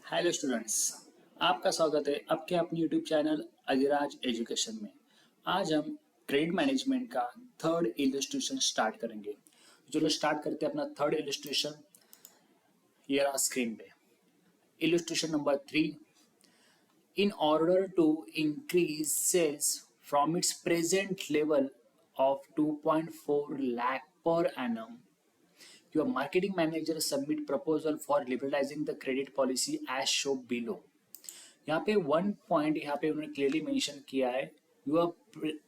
Hello students, आपका स्वागत है आपके अपने यूट्यूब चैनल अधिराज एजुकेशन में। आज हम क्रेडिट मैनेजमेंट का थर्ड इलस्ट्रेशन स्टार्ट करेंगे। चलो स्टार्ट करते हैं अपना थर्ड इलस्ट्रेशन। ये रहा स्क्रीन पे illustration number 3। In order to increase sales from its present level of 2.4 lakh per annum, your marketing manager submit proposal for liberalizing the credit policy as shown below। यहाँ पे one point यहाँ पे उन्होंने clearly mention किया है, your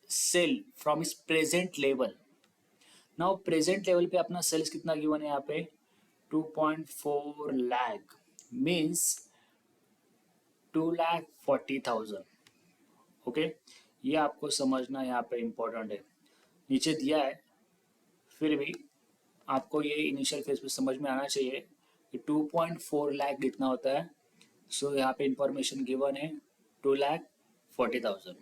cell from इस present level. Now present level पे अपना सेल्स कितना गिवन है यहाँ पे 2.4 लाख मीन्स 2,40,000। ओके, ये आपको समझना यहाँ पे इम्पोर्टेंट है। नीचे दिया है फिर भी आपको ये इनिशियल फेज पे समझ में आना चाहिए कि 2.4 लाख कितना होता है। सो यहाँ पे इंफॉर्मेशन गिवन है 2,40,000।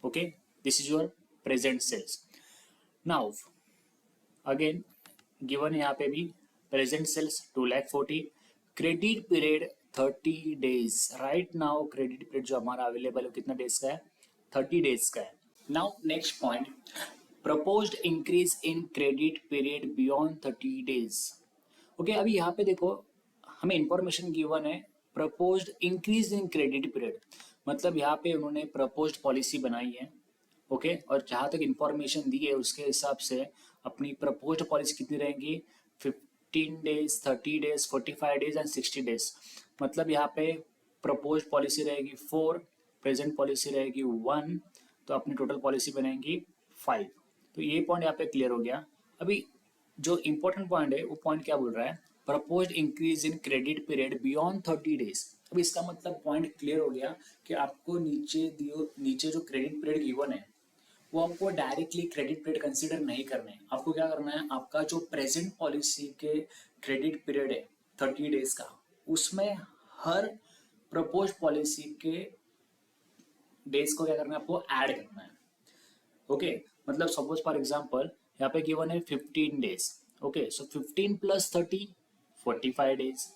Okay, this is your present sales. Now again given यहाँ पे भी present sales 2,40,000, credit period 30 days. Right now credit period जो हमारा अवेलेबल है कितना डेज का है, 30 डेज का है। Now next point, proposed increase in credit period beyond 30 days. Okay, अभी यहाँ पे देखो हमें इंफॉर्मेशन गिवन है proposed increase in credit period, मतलब यहाँ पे उन्होंने प्रपोज्ड पॉलिसी बनाई है। ओके, और जहाँ तक इंफॉर्मेशन दी है उसके हिसाब से अपनी प्रपोज्ड पॉलिसी कितनी रहेंगी, 15 days, 30 days, 45 days and 60 days. मतलब यहाँ पे प्रपोज्ड पॉलिसी रहेगी 4, प्रेजेंट पॉलिसी रहेगी 1, तो अपनी टोटल पॉलिसी बनेगी 5। तो ये पॉइंट यहाँ पे क्लियर हो गया। अभी जो इंपॉर्टेंट पॉइंट है वो पॉइंट क्या बोल रहा है, proposed increase in credit period beyond 30 days. अब इसका मतलब पॉइंट क्लियर हो गया कि आपको नीचे जो क्रेडिट पीरियड गिवन है वो आपको डायरेक्टली क्रेडिट पीरियड कंसीडर नहीं करना है। आपको क्या करना है, आपका जो प्रेजेंट पॉलिसी के क्रेडिट पीरियड है 30 डेज का, उसमें हर प्रपोज पॉलिसी के डेज को क्या करना है, आपको ऐड करना है। ओके, मतलब सपोज फॉर एग्जांपल यहाँ पे गिवन है 15 डेज। ओके, सो 15 plus 30 45 days.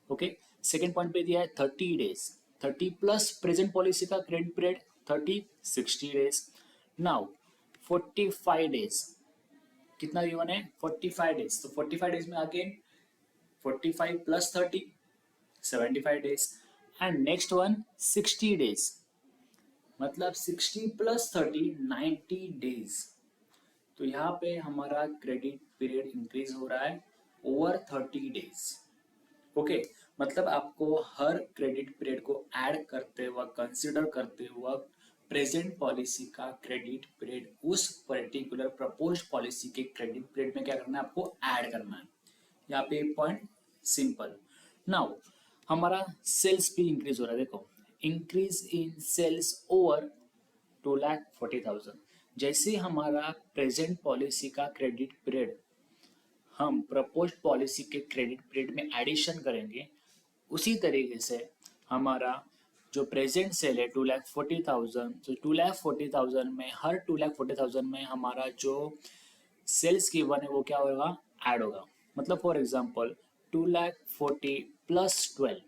Okay, second point पे दिया है 30 डेज, 30 प्लस प्रेजेंट पॉलिसी का credit period 30 60 days. Now 45 days कितना गिवन है, 45 डेज, तो 45 डेज में again 45 plus 30 75 days and next one 60 days, मतलब 60 प्लस 30 90 डेज। तो यहाँ पे हमारा क्रेडिट पीरियड इंक्रीज हो रहा है ओवर 30 डेज। ओके, मतलब आपको हर क्रेडिट पीरियड को ऐड करते वक्त, कंसिडर करते वक्त प्रेजेंट पॉलिसी का क्रेडिट पीरियड उस पर्टिकुलर प्रपोज्ड पॉलिसी के क्रेडिट पीरियड में क्या करना है, आपको ऐड करना है। यहाँ पे पॉइंट सिंपल। नाउ हमारा सेल्स भी इंक्रीज हो रहा है। देखो इंक्रीज इन सेल्स ओवर 2,40,000। जैसे हमारा प्रेजेंट पॉलिसी का क्रेडिट पीरियड हम प्रपोज पॉलिसी के क्रेडिट पीरियड में एडिशन करेंगे, उसी तरीके से हमारा जो प्रेजेंट सेल है 2,40,000, तो 2,40,000 में हर 2,40,000 में हमारा जो सेल्स गिवन है वो क्या होगा, ऐड होगा। मतलब for example 2,40,000 plus 12।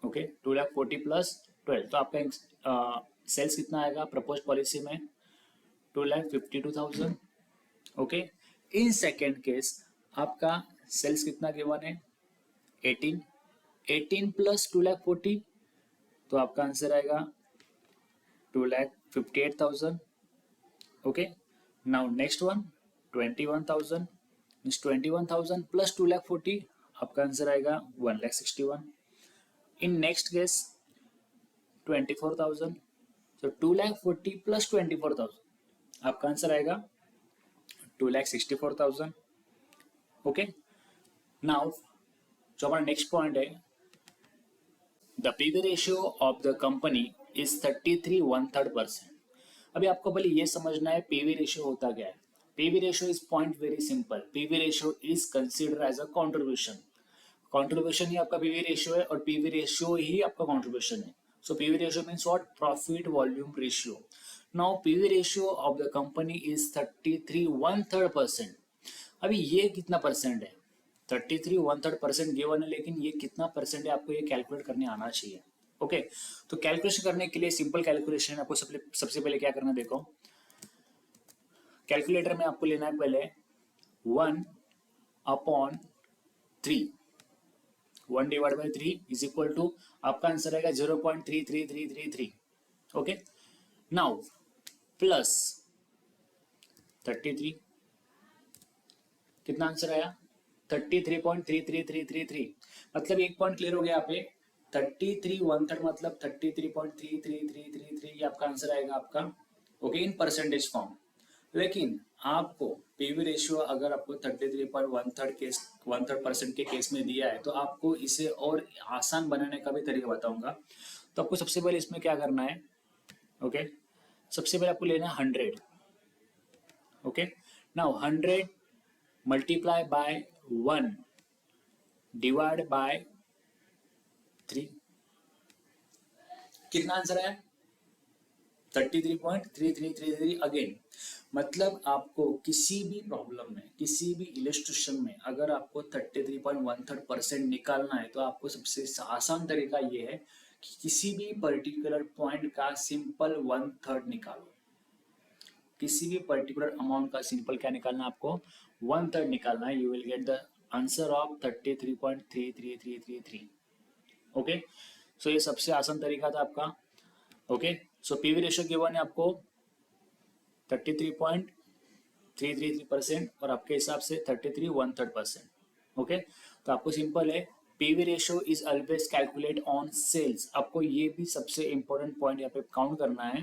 Okay, 2,40,000 plus 12, तो आपका सेल्स कितना आएगा प्रपोज पॉलिसी में 2,52,000। ओके, इन सेकेंड केस आपका सेल्स कितना गिवन है 18 प्लस 2,40,000, तो आपका आंसर आएगा 2,58,000। Okay, now next one 21,000 means 21,000 plus 2,40,000, आपका आंसर आएगा 1,61,000। इन नेक्स्ट केस 24,000, तो 2,40,000 प्लस 24,000, आपका आंसर आएगा 2,64,000। ओके, नाउ जो हमारा नेक्स्ट पॉइंट है, the PV ratio of the company is 33 1/3%। अभी आपको पहले ये समझना है पीवी रेशियो होता क्या है। PV ratio is point very simple, PV ratio is consider as a contribution. Contribution ही आपका पीवी रेशियो है और पीवी रेशियो ही आपका कॉन्ट्रीब्यूशन है। So PV ratio means what, profit volume ratio. Now PV ratio of the company is 33 1/3%। अभी ये कितना percent है, 33 1/3% गिवन है, लेकिन ये कितना परसेंट है आपको ये कैलकुलेट करने आना चाहिए। ओके, तो कैलकुलेशन करने के लिए सिंपल कैलकुलेशन आपको सबसे पहले क्या करना है, देखो कैलकुलेटर में आपको लेना है पहले 1/3, 1/3 इज इक्वल टू आपका आंसर आएगा 0.33333। ओके, नाउ प्लस 33, कितना आंसर आया 33.33333। मतलब एक पॉइंट क्लियर हो गया यहाँ पे, 33 1/3 मतलब 33.33333 आपका आंसर आएगा आपका। Okay, in percentage form. लेकिन आपको पीवी रेशियो अगर आपको 33.1/3 के केस में दिया है, तो आपको इसे और आसान बनाने का भी तरीका बताऊंगा। तो आपको सबसे पहले इसमें क्या करना है, ओके सबसे पहले आपको लेना है 100। Okay, now 100 multiply by 1 divide by 3, कितना आंसर है 33.3333 अगेन। मतलब आपको किसी भी प्रॉब्लम में, किसी भी इलस्ट्रेशन में अगर आपको 33.1/3% निकालना है, तो आपको सबसे आसान तरीका ये है कि किसी भी पर्टिकुलर पॉइंट का सिंपल 1/3 निकालो। किसी भी पर्टिकुलर अमाउंट का सिंपल क्या निकालना है आपको 1/3 निकालना है। You will get the answer of 33.33333। Okay, so ये सबसे आसान तरीका था आपका। Okay, so PV ratio given है आपको 33.333% और आपके हिसाब से 33 1/3%। ओके, तो आपको सिंपल है, PV ratio is always calculate on sales. आपको ये भी सबसे इंपॉर्टेंट पॉइंट यहाँ पे काउंट करना है,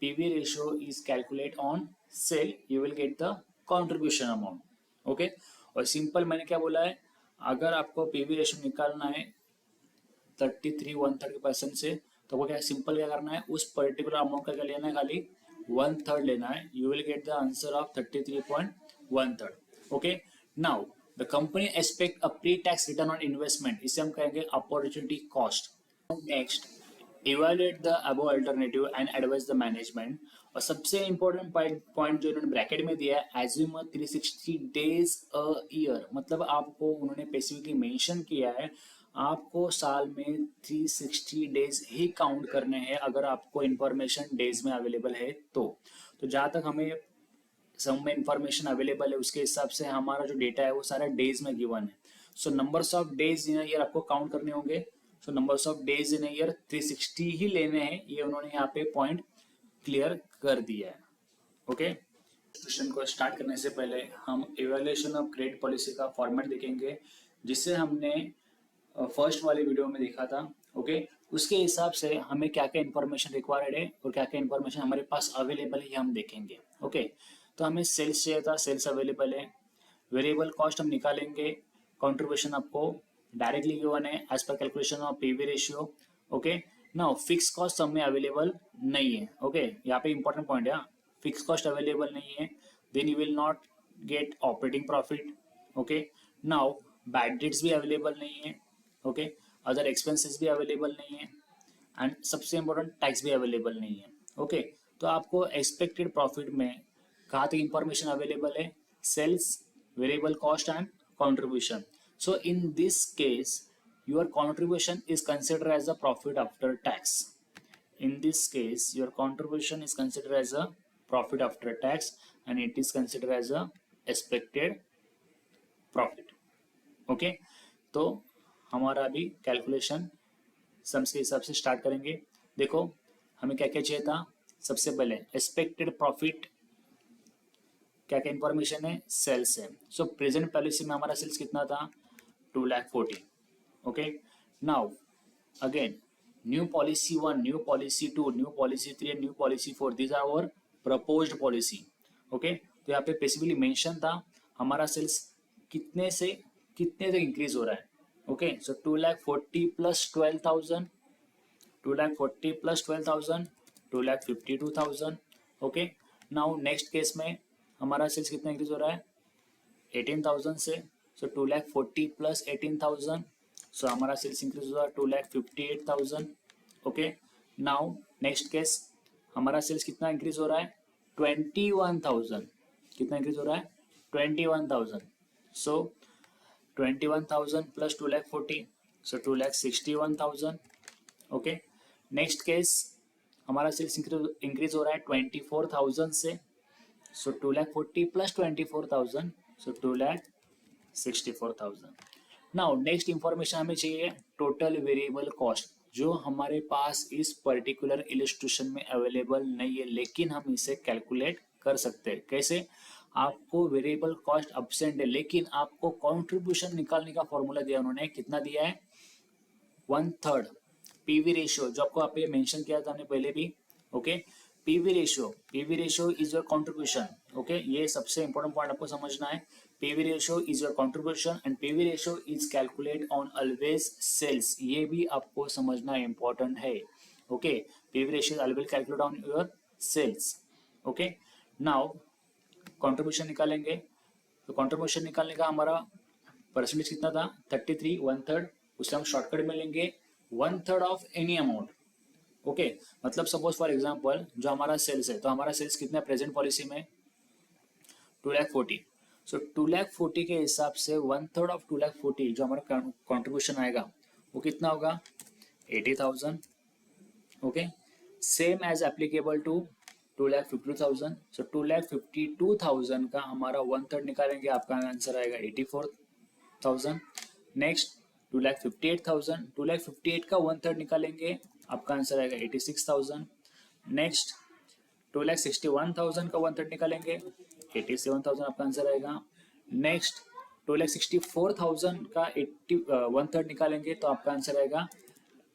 PV ratio is calculate on sale, you will get the contribution amount. Okay, और सिंपल मैंने क्या बोला है, अगर आपको पीवी रेशियो निकालना है 33 1/3% से, तो वो क्या सिंपल क्या करना है, उस पर्टिकुलर अमाउंट का क्या लेना है, खाली 1/3 लेना है। You will get the answer of 33.1/3। Okay, now the company expect a pre tax return on investment, इसे हम कहेंगे opportunity cost. Next, evaluate the above alternative and advise the management. और सबसे इंपॉर्टेंट पॉइंट जो इन्होंने ब्रैकेट में दिया है, एज्यूम 360 डेज अ ईयर। मतलब आपको उन्होंने स्पेसिफिकली मेंशन किया है आपको साल में 360 डेज ही काउंट करने हैं, अगर आपको इंफॉर्मेशन डेज में अवेलेबल है तो जहाँ तक हमें सम में इंफॉर्मेशन अवेलेबल है उसके हिसाब से हमारा जो डेटा है वो सारा डेज में गिवन है। So numbers of days in year आपको काउंट करने होंगे। So numbers of days in year 360 ही लेने हैं, ये उन्होंने यहाँ पे पॉइंट क्लियर कर दिया है। ओके, क्वेश्चन को स्टार्ट करने से पहले हम इवैल्यूएशन ऑफ क्रेडिट पॉलिसी का फॉर्मेट देखेंगे, जिसे हमने फर्स्ट वाले वीडियो में देखा था। ओके, उसके हिसाब से हमें क्या क्या इन्फॉर्मेशन रिक्वायर्ड है और क्या क्या इन्फॉर्मेशन हमारे पास अवेलेबल है, ये हम देखेंगे। ओके, तो हमें सेल्स चाहिए था, सेल्स अवेलेबल है। वेरिएबल कॉस्ट हम निकालेंगे, कंट्रीब्यूशन आपको डायरेक्टली गिवन है as per calculation of PV ratio. Okay, now fix cost हमें अवेलेबल नहीं है। ओके, यहाँ पे इंपॉर्टेंट पॉइंट है, फिक्स कॉस्ट अवेलेबल नहीं है, then you will not get operating profit. Okay, now bad debts भी अवेलेबल नहीं है। ओके, अदर एक्सपेंसेस भी अवेलेबल नहीं है, एंड सबसे इंपॉर्टेंट टैक्स भी अवेलेबल नहीं है। ओके, तो आपको एक्सपेक्टेड प्रॉफिट में कहाँ तक इंफॉर्मेशन अवेलेबल है, sales, variable cost and contribution. So in this case your contribution is considered as a profit after tax. In this case your contribution is considered as a profit after tax and it is considered as a expected profit. Okay, तो हमारा अभी calculation sums के हिसाब से start करेंगे। देखो हमें क्या क्या चाहिए था, सबसे पहले एक्सपेक्टेड प्रॉफिट, क्या क्या इंफॉर्मेशन है, सेल्स है। सो प्रेजेंट पॉलिसी में हमारा सेल्स कितना था 2,40,000। Okay, now again new policy 1, new policy 2, new policy 3 and new policy 4, these are our proposed policy. Okay, तो यहाँ पे स्पेसिफिकली मेंशन था हमारा सेल्स कितने से कितने तक इंक्रीज हो रहा है। ओके, सो 2,40,000 plus 12,000, 2,40,000 plus 12,000, 2,52,000। Okay, now next case में हमारा सेल्स कितना इंक्रीज हो रहा है 18,000 से। सो 2,40,000 प्लस 18,000, सो हमारा सेल्स इंक्रीज हुआ 2,58,000। ओके, नाउ नेक्स्ट केस हमारा सेल्स कितना इंक्रीज हो रहा है 21,000, कितना इंक्रीज हो रहा है 21,000। सो 21,000 प्लस 2,40,000, सो 2,61,000। ओके, नेक्स्ट केस हमारा सेल्स इंक्रीज हो रहा है 24,000 से, सो 2,40,000 प्लस 24,000, सो 2,64,000। नाउ नेक्स्ट इंफॉर्मेशन हमें चाहिए टोटल वेरिएबल कॉस्ट, जो हमारे पास इस पर्टिकुलर इलस्ट्रेशन में अवेलेबल नहीं है, लेकिन हम इसे कैलकुलेट कर सकते हैं। कैसे? आपको वेरिएबल कॉस्ट अब्सेंट है, लेकिन आपको कंट्रीब्यूशन निकालने का फॉर्मूला दिया उन्होंने, कितना दिया है? 1/3 पीवी रेशियो, जो आपको आप मेंशन किया था हमने पहले भी। Okay, PV ratio is your contribution. Okay, ये सबसे इंपॉर्टेंट पॉइंट आपको समझना है। PV ratio is your contribution and PV ratio is calculate on always sales, ये भी आपको समझना इंपॉर्टेंट है। Okay, PV ratio always calculate on your sales. Okay, now contribution निकालेंगे, तो कंट्रीब्यूशन निकालने का हमारा परसेंटेज कितना था? 33, 1/3। उससे हम शॉर्टकट में लेंगे 1/3 ऑफ एनी अमाउंट। ओके, मतलब सपोज फॉर एग्जांपल जो हमारा सेल्स है, तो हमारा सेल्स कितना प्रेजेंट पॉलिसी में? 2,40,000। सो 2,40,000 के हिसाब से 1/3 ऑफ 2,40,000 जो हमारा कंट्रीब्यूशन आएगा वो कितना होगा? 80,000। Okay, same as applicable to 2,52,000। So 2,52,000 का हमारा 1/3 निकालेंगे, आपका आंसर आएगा 84,000। नेक्स्ट 2,58,000, 2,58,000 का 1/3 निकालेंगे, आपका आंसर आएगा 86,000। नेक्स्ट 2,61,000 का 1/3 निकालेंगे, 87,000 आपका आंसर आएगा। नेक्स्ट 2,64,000 का 1/3 निकालेंगे, तो आपका आंसर आएगा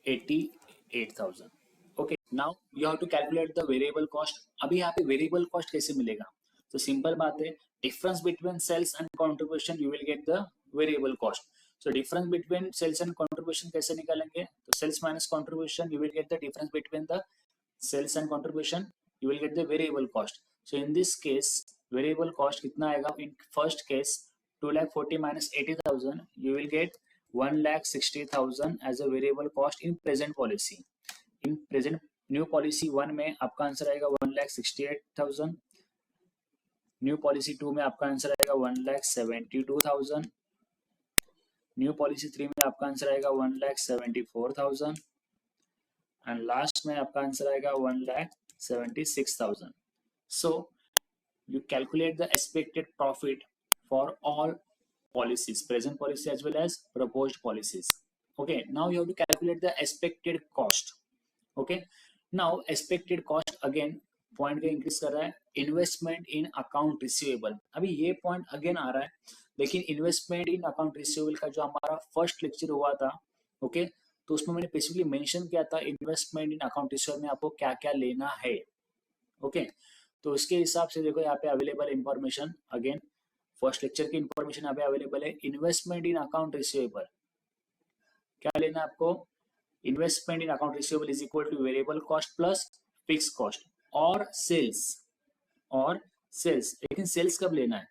88,000। Okay, now you have to calculate the variable cost. अभी यहाँ पे वेरिएबल कॉस्ट कैसे मिलेगा? तो सिंपल बात है, difference between sales and contribution you will get the variable cost. So difference between sales and contribution कैसे निकालेंगे? तो sales minus contribution, you will get the difference between the sales and contribution, you will get the variable cost. So in this case variable cost कितना आएगा? In first case 2,40,000 minus 80,000, you will get 1,60,000 as a variable cost in present policy. In present new policy 1 में आपका answer आएगा 1,68,000, new policy 2 में आपका answer आएगा 1,72,000, new policy 3 में आपका आंसर आएगा 1,74,000 एंड लास्ट में आपका आंसर आएगा 1,76,000. So you calculate the expected profit for all policies, present policy as well as proposed policies. Okay, now you have to calculate the expected cost. Okay, now expected cost again point का increase कर रहा है, investment in account receivable. अभी ये point again आ रहा है, लेकिन investment in account receivable का जो हमारा फर्स्ट लेक्चर हुआ था, ओके, तो उसमें मैंने बेसिकली मेंशन किया था इन्वेस्टमेंट इन अकाउंट रिसीवेबल में आपको क्या क्या लेना है। ओके, तो उसके हिसाब से देखो यहाँ पे available information, again first lecture की इंफॉर्मेशन यहाँ पे अवेलेबल है। इन्वेस्टमेंट इन अकाउंट रिसीवेबल क्या लेना है आपको? Investment in account receivable is equal two variable cost plus fix cost और सेल्स, लेकिन सेल्स कब लेना है?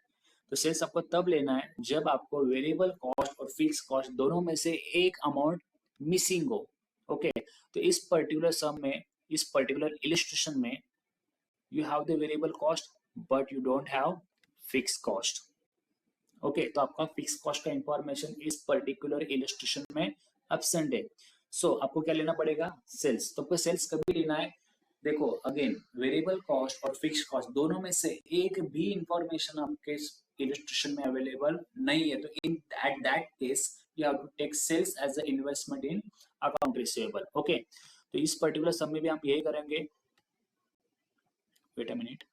तो सेल्स आपको तब लेना है जब आपको वेरिएबल कॉस्ट और फिक्स कॉस्ट दोनों में से एक अमाउंट मिसिंग हो। ओके, तो इस पर्टिकुलर सम में, इस पर्टिकुलर इलस्ट्रेशन में you have the variable cost but you don't have fixed cost. Okay, तो आपका फिक्स कॉस्ट का इंफॉर्मेशन इस पर्टिकुलर इलस्ट्रेशन में एब्सेंट है। सो आपको क्या लेना पड़ेगा? सेल्स। तो आपको सेल्स कभी लेना है? देखो अगेन वेरिएबल कॉस्ट और फिक्स कॉस्ट दोनों में से एक भी इंफॉर्मेशन आपके इलस्ट्रेशन में अवेलेबल नहीं है, तो in at that case you have to take sales as a investment in account receivable. Okay, तो इस पर्टिकुलर सम में भी हम यही करेंगे। वेट अ मिनट,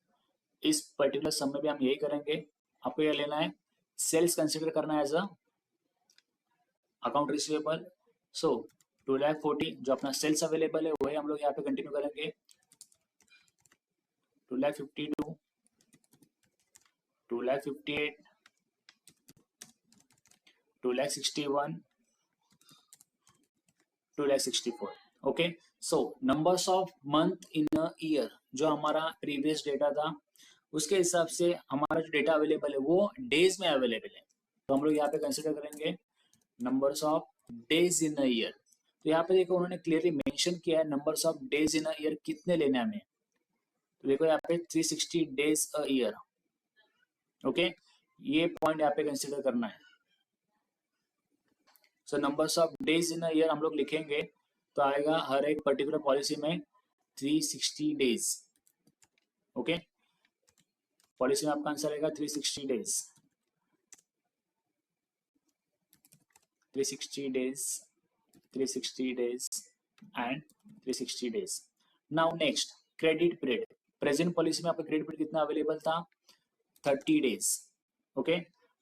इस पर्टिकुलर सम में भी हम यही करेंगे। आपको यह लेना है, सेल्स कंसीडर करना है एज अ अकाउंट रिसीवेबल। सो 2,40,000 जो अपना सेल्स अवेलेबल है वही हम लोग यहाँ पे कंटिन्यू करेंगे। 2,52,000, 2,58,000, 2,61,000, 2,64,000। Okay, so numbers of month in a year जो हमारा प्रीवियस डेटा था उसके हिसाब से हमारा जो डेटा अवेलेबल है वो डेज में अवेलेबल है, तो हम लोग यहाँ पे कंसिडर करेंगे numbers of days in a year. तो यहाँ पे देखो उन्होंने क्लियरली मेंशन किया है numbers of days in a year कितने लेने हमें। तो देखो यहाँ पे 360 डेज अ ईयर। ओके, ये पॉइंट यहाँ पे कंसिडर करना है। So numbers of days in a year हम लोग लिखेंगे तो आएगा हर एक पर्टिकुलर पॉलिसी में 360 डेज। ओके, पॉलिसी में आपका आंसर आएगा 360 days, 360 days, 360 days and 360 days. Now next, credit period. Present policy में आपका क्रेडिट पीरियड कितना अवेलेबल था? 30 days. Okay,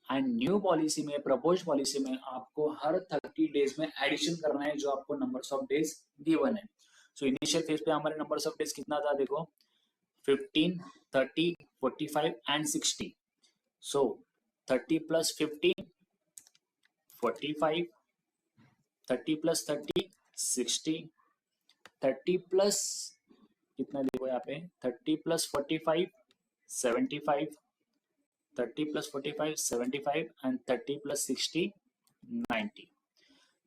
and new policy में, प्रपोज पॉलिसी में आपको हर 30 डेज में एडिशन करना है जो आपको नंबर्स ऑफ डेज गिवन है। सो इनिशियल फेज पे हमारे नंबर्स ऑफ डेज कितना था? देखो 15, 30, 45 and 60। So 30 plus 15 45, 30 plus 30 60, 30 plus कितना देखो यहाँ पे 30 plus 45 75, 30 plus 45 75 and 30 plus 60 90.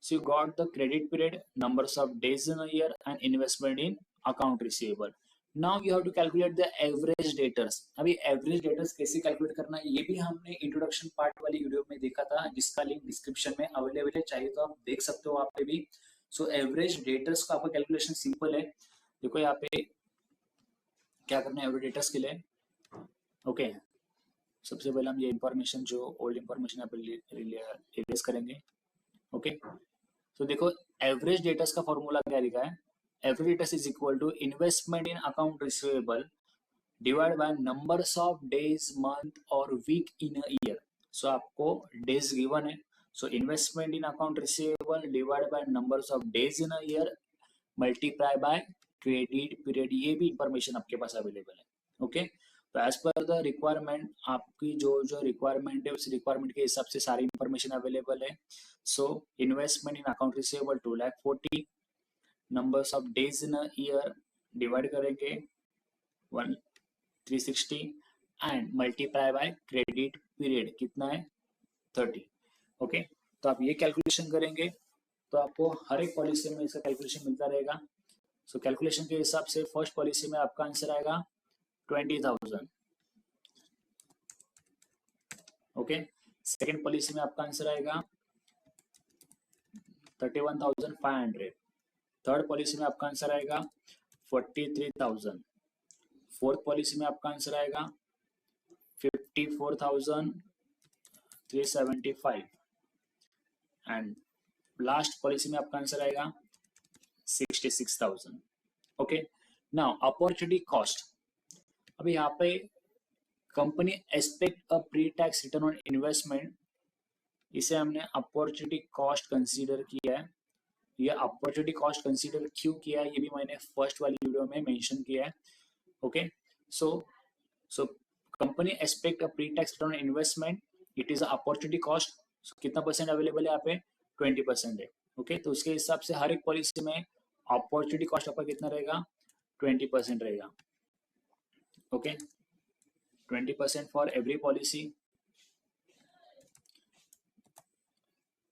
So you got the credit period, numbers of days in a year and investment in account receivable. Now you have to calculate the average debtors. अभी average debtors कैसे calculate करना है ये भी हमने introduction part वाली video में देखा था, जिसका लिंक डिस्क्रिप्शन में अवेलेबल है, चाहिए तो आप देख सकते हो वहाँ पे भी। सो एवरेज डेटर्स का आपका कैलकुलेशन सिंपल है। देखो यहाँ पे क्या करना है एवरेज डेटर्स के लिए। ओके, सबसे पहले हम ये इंफॉर्मेशन जो ओल्ड इंफॉर्मेशन यहाँ पे रिलीज करेंगे। ओके, तो देखो एवरेज डेटर्स का फॉर्मूला क्या लिखा है? Average debtors is equal to investment in account receivable divide by numbers of days, month और week in a year. So आपको डेज गिवन है, so investment in account receivable divide by numbers of days in a year multiply by credit period, ये भी information आपके पास available है। Okay, तो as per the requirement, आपकी जो रिक्वायरमेंट है उस रिक्वायरमेंट के हिसाब से सारी इंफॉर्मेशन अवेलेबल है। So investment in account receivable 2,40,000, numbers of days in a year divide करेंगे 360 and multiply by credit period कितना है 30। ओके, तो आप ये कैलकुलेशन करेंगे तो आपको हर एक पॉलिसी में इसका कैलकुलेशन मिलता रहेगा। सो कैलकुलेशन के हिसाब से फर्स्ट पॉलिसी में आपका आंसर आएगा 20,000। ओके, सेकेंड पॉलिसी में आपका आंसर आएगा 31,500। थर्ड पॉलिसी में आपका आंसर आएगा 43,000। फोर्थ पॉलिसी में आपका आंसर आएगा 54,375 एंड लास्ट पॉलिसी में आपका आंसर आएगा 66,000। Okay, now opportunity cost. अभी यहाँ पे company expect a pre tax return on investment, इसे हमने अपॉर्चुनिटी कॉस्ट कंसीडर किया है। ये अपॉर्चुनिटी कॉस्ट कंसीडर क्यों किया है ये भी मैंने फर्स्ट वाली वीडियो में मेंशन किया है। Okay, so company expect a pre tax return on investment, it is opportunity cost. कितना परसेंट अवेलेबल है यहाँ पे? 20% है। ओके, तो उसके हिसाब से हर एक पॉलिसी में अपॉर्चुनिटी कॉस्ट आपका कितना रहेगा? 20% रहेगा। Okay, 20% for every policy.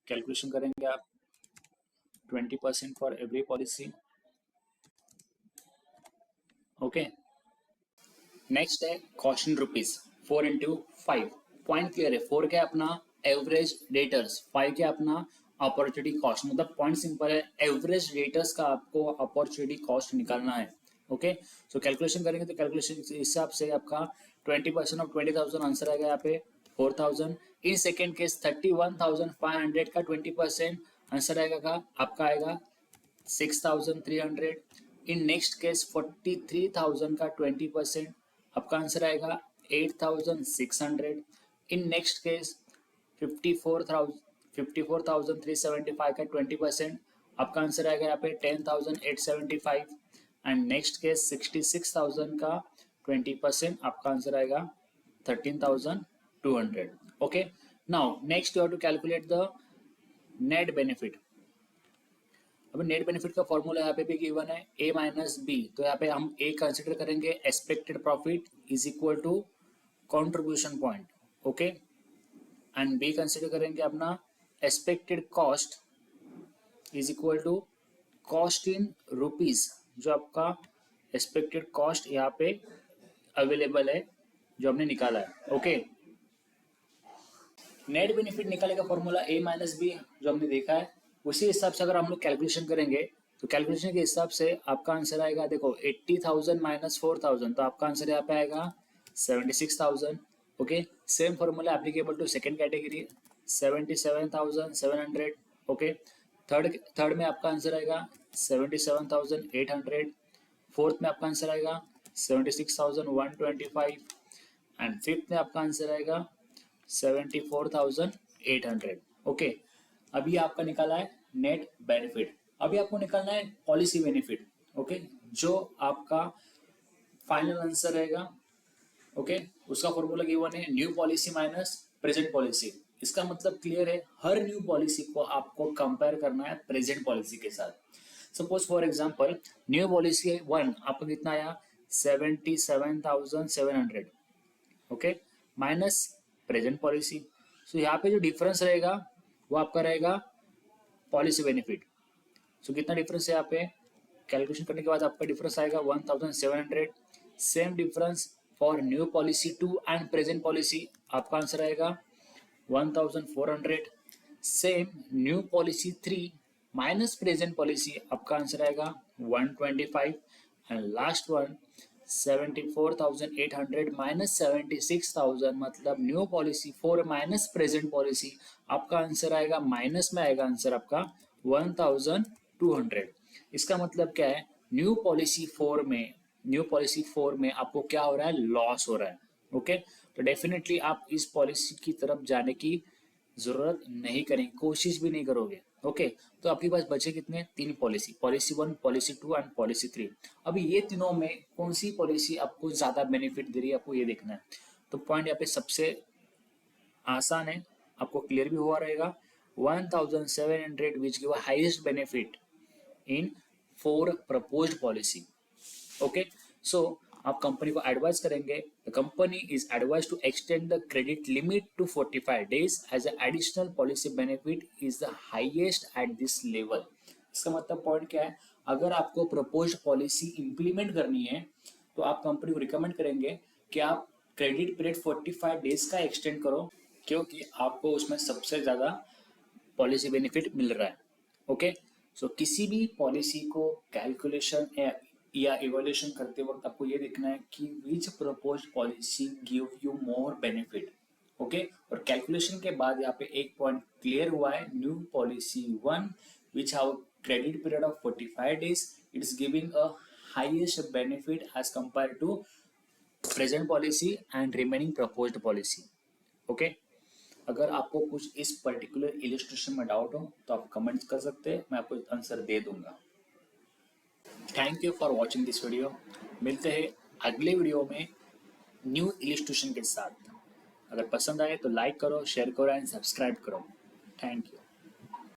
Calculation करेंगे आप 20% for every policy. Okay, next है cost in rupees 4 into 5। Point clear है? 4 क्या अपना एवरेज डेटर्स, 5 क्या अपना अपॉर्चुनिटी कॉस्ट। मतलब पॉइंट सिंपल है, एवरेज डेटर्स का आपको अपॉर्चुनिटी कॉस्ट निकालना है। ओके, सो कैलकुलेशन करेंगे तो कैलकुलेशन के हिसाब से आपका 20% ऑफ 20,000 आंसर आएगा यहाँ पे 4,000। इन सेकेंड केस 31,500 का 20% आंसर आएगा आपका आएगा 6,300। इन नेक्स्ट केस 43,000 का 20% आपका आंसर आएगा 8,600। इन नेक्स्ट केस 54,375 का 20% आपका आंसर आएगा यहाँ पे 10,875। एंड नेक्स्ट केस 66,000 का 20% आपका आंसर आएगा 13,200। Okay, now next you have to calculate the net benefit. अब नेट बेनिफिट का फॉर्मूला यहाँ पे भी गिवन है a माइनस बी, तो यहाँ पे हम a कंसिडर करेंगे expected profit is equal to contribution point. Okay, and b consider करेंगे अपना expected cost is equal to cost in rupees, जो आपका एक्सपेक्टेड कॉस्ट यहाँ पे अवेलेबल है जो हमने निकाला है। ओके, नेट बेनिफिट निकाले का फॉर्मूला a माइनस बी जो हमने देखा है उसी हिसाब से अगर हम लोग कैलकुलेशन करेंगे तो कैलकुलेशन के हिसाब से आपका आंसर आएगा, देखो 80,000 माइनस 4,000, तो आपका आंसर यहाँ पे आएगा 76,000। Okay, same formula applicable to second category 77,700। Okay, third में आपका आंसर आएगा 77,800, फोर्थ में आपका आंसर आएगा 76,125 एंड फिफ्थ में आपका आंसर आएगा 74,800। ओके, अभी आपका निकाला है नेट बेनिफिट, अभी आपको निकालना है पॉलिसी बेनिफिट। ओके, जो आपका फाइनल आंसर रहेगा। ओके, उसका फॉर्मूला गिवन है new policy minus present policy. इसका मतलब क्लियर है, हर न्यू पॉलिसी को आपको कंपेयर करना है प्रेजेंट पॉलिसी के साथ। Suppose for example new policy 1 आपको कितना आया 77,700। ओके, माइनस प्रेजेंट पॉलिसी, सो यहाँ पे जो डिफरेंस रहेगा वो आपका रहेगा पॉलिसी बेनिफिट। सो कितना डिफरेंस है यहाँ पे, कैलकुलेशन करने के बाद आपका डिफरेंस आएगा 1,700। Same difference for new policy 2 and present policy, आपका आंसर आएगा 1,400। Same new policy 3 minus present policy, आपका आंसर आएगा 125 एंड लास्ट वन 74,800 माइनस 76,000, मतलब new policy 4 minus present policy, आपका आंसर आएगा माइनस में आएगा आंसर आपका 1,200। इसका मतलब क्या है, न्यू पॉलिसी 4 में आपको क्या हो रहा है, लॉस हो रहा है। ओके, तो डेफिनेटली आप इस पॉलिसी की तरफ जाने की जरूरत नहीं करेंगे, कोशिश भी नहीं करोगे। ओके, तो आपके पास बचे कितने, 3 policy, policy 1, policy 2 and policy 3। अभी ये तीनों में कौन सी पॉलिसी आपको ज्यादा बेनिफिट दे रही है, आपको ये देखना है। तो पॉइंट यहाँ पे सबसे आसान है, आपको क्लियर भी हुआ रहेगा, 1,700 which give highest benefit in 4 proposed policy. Okay, so आप कंपनी को एडवाइस करेंगे, the company is advise to extend the credit limit to 45 days as additional policy benefit is the highest at this level. इसका मतलब point क्या है, अगर आपको proposed policy implement करनी है तो आप कंपनी को रिकमेंड करेंगे कि आप क्रेडिट पीरियड 45 डेज का एक्सटेंड करो, क्योंकि आपको उसमें सबसे ज्यादा पॉलिसी बेनिफिट मिल रहा है। ओके, सो किसी भी पॉलिसी को कैलकुलेशन या इवोल्यूशन करते वक्त आपको ये देखना है कि which proposed policy give you more benefit. Okay, और कैलकुलेशन के बाद यहाँ पे एक पॉइंट क्लियर हुआ है, new policy 1 which have credit period of 45 days, it is giving a highest benefit as compare to present policy and remaining proposed policy. Okay, अगर आपको कुछ इस पर्टिकुलर इलिस्ट्रेशन में डाउट हो तो आप कमेंट्स कर सकते हैं, मैं आपको आंसर दे दूंगा। Thank you for watching this video, मिलते हैं अगले वीडियो में न्यू इलिस्ट्रेशन के साथ। अगर पसंद आए तो लाइक करो, शेयर करो एंड सब्सक्राइब करो। Thank you.